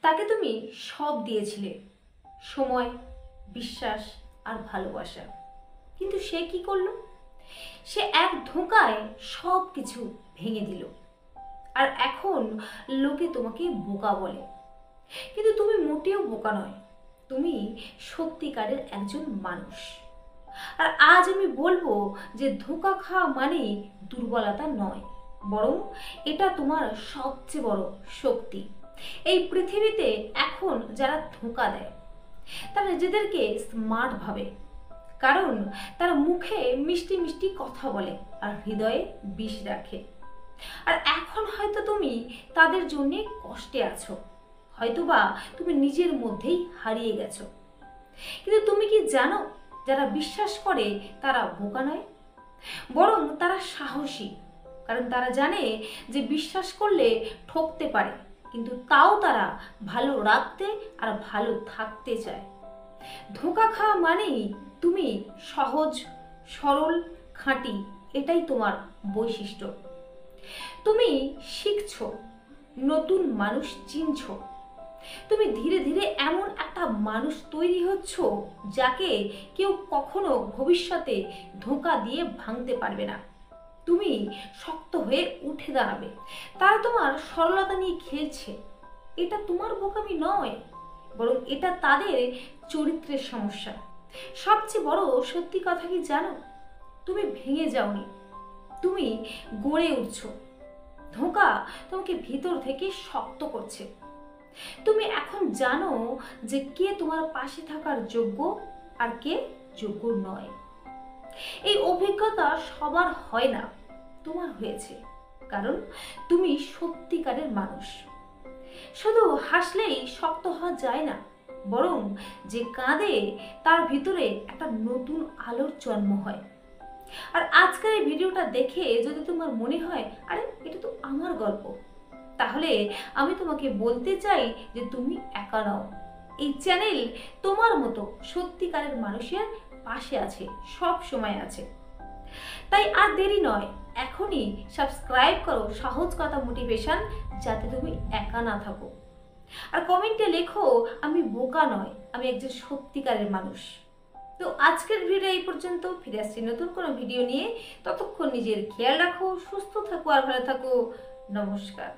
তাকে তুমি সব দিয়েছিলে, সময়, বিশ্বাস আর ভালোবাসা। কিন্তু সে কি করলো? সে এক ধোঁকায় সব কিছু ভেঙে দিল। আর এখন লোকে তোমাকে বোকা বলে, কিন্তু তুমি মোটেও বোকা নয়। তুমি সত্যিকারের একজন মানুষ। আর আজ আমি বলবো যে ধোঁকা খাওয়া মানেই দুর্বলতা নয়, বরং এটা তোমার সবচেয়ে বড় শক্তি। এই পৃথিবীতে এখন যারা ধোঁকা দেয় তারা নিজেদেরকে স্মার্ট ভাবে, কারণ তারা মুখে মিষ্টি মিষ্টি কথা বলে আর হৃদয়ে বিষ রাখে। আর এখন হয়তো তুমি তাদের জন্য কষ্টে আছো, হয়তোবা তুমি নিজের মধ্যেই হারিয়ে গেছো। কিন্তু তুমি কি জানো, যারা বিশ্বাস করে তারা বোকা নয়, বরং তারা সাহসী। কারণ তারা জানে যে বিশ্বাস করলে ঠকতে পারে, কিন্তু তাও তারা ভালো রাখতে আর ভালো থাকতে চায়। ধোঁকা খাওয়া মানেই তুমি সহজ, সরল, খাঁটি, এটাই তোমার বৈশিষ্ট্য। তুমি শিখছো, নতুন মানুষ চিনছো, তুমি ধীরে ধীরে এমন একটা মানুষ তৈরি হচ্ছ যাকে কেউ কখনো ভবিষ্যতে ধোঁকা দিয়ে ভাঙতে পারবে না। তুমি শক্ত হয়ে উঠে দাঁড়াবে। তারা তোমার সরলতা নিয়ে খেলছে, এটা তোমার বোকামি নয়, বরং এটা তাদের চরিত্রের সমস্যা। সবচেয়ে বড় সত্যি কথা কি জানো, তুমি ভেঙে যাওনি, তুমি গড়ে উঠছো। ধোঁকা তোমাকে ভিতর থেকে শক্ত করছে। তুমি এখন জানো যে কে তোমার পাশে থাকার যোগ্য আর কে যোগ্য নয়। এই অভিজ্ঞতা সবার হয় না, তোমার হয়েছে, কারণ তুমি সত্যিকারের মানুষ। শুধু হাসলেই শক্ত হওয়া যায় না, বরং যে কাঁদে তার ভিতরে একটা নতুন আলোর জন্ম হয়। আর আজকের এই ভিডিওটা দেখে যদি তোমার মনে হয় আরে এটা তো আমার গল্প, তাহলে আমি তোমাকে বলতে চাই যে তুমি একা নও। এই চ্যানেল তোমার মতো সত্যিকারের মানুষের পাশে আছে, সব সময় আছে। তাই আর দেরি নয়, এখনই সাবস্ক্রাইব করো সহজ কথা মোটিভেশন, যাতে তুমি একা না থাকো। আর কমেন্টে লেখো আমি বোকা নয়, আমি একজন সত্যিকারের মানুষ। তো আজকের ভিডিও এই পর্যন্ত, ফিরে আসছি নতুন কোনো ভিডিও নিয়ে। ততক্ষণ নিজের খেয়াল রাখো, সুস্থ থাকো আর ভালো থাকো। নমস্কার।